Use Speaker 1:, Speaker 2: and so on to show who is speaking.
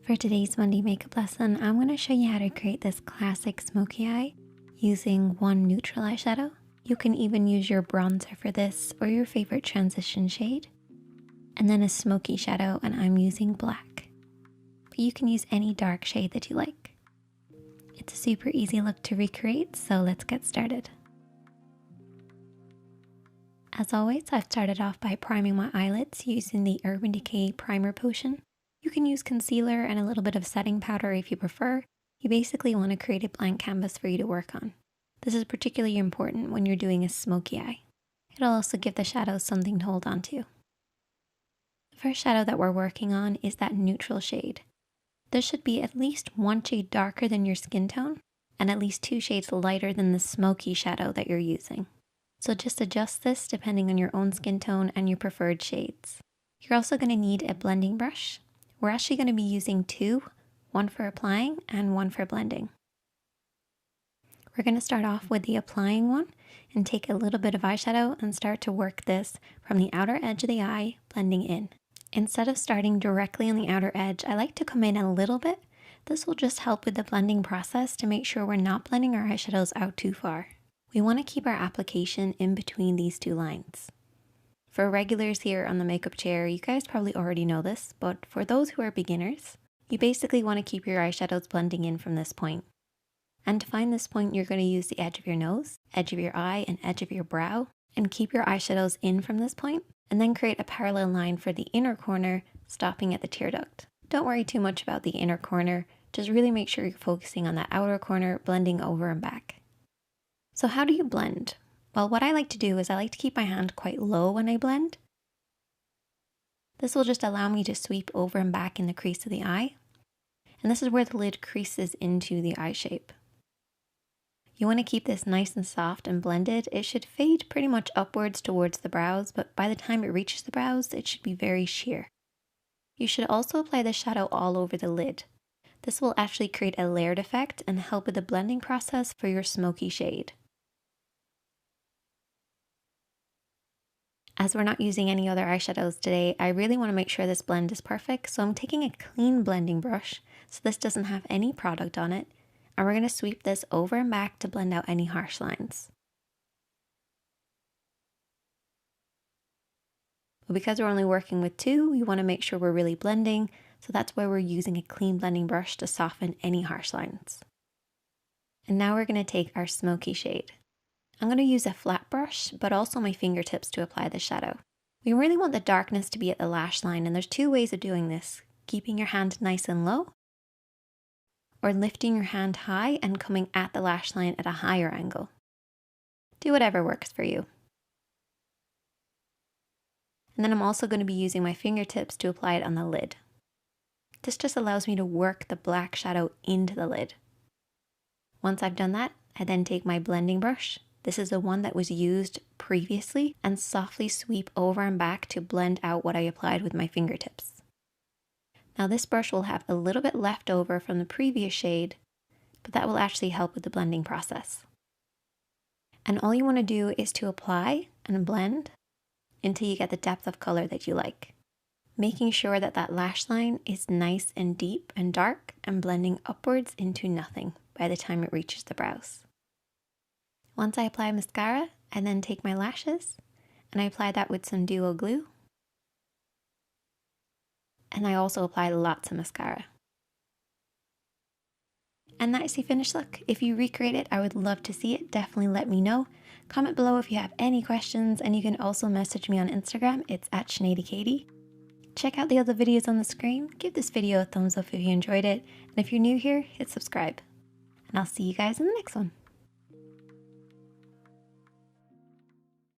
Speaker 1: For today's Monday makeup lesson, I'm going to show you how to create this classic smoky eye using one neutral eyeshadow. You can even use your bronzer for this or your favorite transition shade. And then a smoky shadow, and I'm using black. But you can use any dark shade that you like. It's a super easy look to recreate, so let's get started. As always, I've started off by priming my eyelids using the Urban Decay Primer Potion. You can use concealer and a little bit of setting powder if you prefer. You basically want to create a blank canvas for you to work on. This is particularly important when you're doing a smoky eye. It'll also give the shadows something to hold on to. The first shadow that we're working on is that neutral shade. This should be at least one shade darker than your skin tone and at least 2 shades lighter than the smoky shadow that you're using. So just adjust this depending on your own skin tone and your preferred shades. You're also going to need a blending brush. We're actually going to be using 2, one for applying and one for blending. We're going to start off with the applying one and take a little bit of eyeshadow and start to work this from the outer edge of the eye, blending in. Instead of starting directly on the outer edge, I like to come in a little bit. This will just help with the blending process to make sure we're not blending our eyeshadows out too far. We want to keep our application in between these 2 lines. For regulars here on the makeup chair, you guys probably already know this, but for those who are beginners, you basically want to keep your eyeshadows blending in from this point. And to find this point, you're going to use the edge of your nose, edge of your eye, and edge of your brow, and keep your eyeshadows in from this point, and then create a parallel line for the inner corner, stopping at the tear duct. Don't worry too much about the inner corner, just really make sure you're focusing on that outer corner, blending over and back. So how do you blend? Well, what I like to do is I like to keep my hand quite low when I blend. This will just allow me to sweep over and back in the crease of the eye. And this is where the lid creases into the eye shape. You want to keep this nice and soft and blended. It should fade pretty much upwards towards the brows, but by the time it reaches the brows, it should be very sheer. You should also apply the shadow all over the lid. This will actually create a layered effect and help with the blending process for your smoky shade. As we're not using any other eyeshadows today, I really want to make sure this blend is perfect, so I'm taking a clean blending brush, so this doesn't have any product on it, and we're going to sweep this over and back to blend out any harsh lines. But because we're only working with 2, we want to make sure we're really blending, so that's why we're using a clean blending brush to soften any harsh lines. And now we're going to take our smoky shade. I'm going to use a flat brush, but also my fingertips to apply the shadow. We really want the darkness to be at the lash line, and there's 2 ways of doing this. Keeping your hand nice and low, or lifting your hand high and coming at the lash line at a higher angle. Do whatever works for you. And then I'm also going to be using my fingertips to apply it on the lid. This just allows me to work the black shadow into the lid. Once I've done that, I then take my blending brush. This is the one that was used previously, and softly sweep over and back to blend out what I applied with my fingertips. Now this brush will have a little bit left over from the previous shade, but that will actually help with the blending process. And all you want to do is to apply and blend until you get the depth of color that you like, making sure that that lash line is nice and deep and dark and blending upwards into nothing by the time it reaches the brows. Once I apply mascara, I then take my lashes and I apply that with some duo glue. And I also apply lots of mascara. And that's the finished look. If you recreate it, I would love to see it. Definitely let me know. Comment below if you have any questions, and you can also message me on Instagram. It's @ShaneadyKatie. Check out the other videos on the screen. Give this video a thumbs up if you enjoyed it. And if you're new here, hit subscribe. And I'll see you guys in the next one.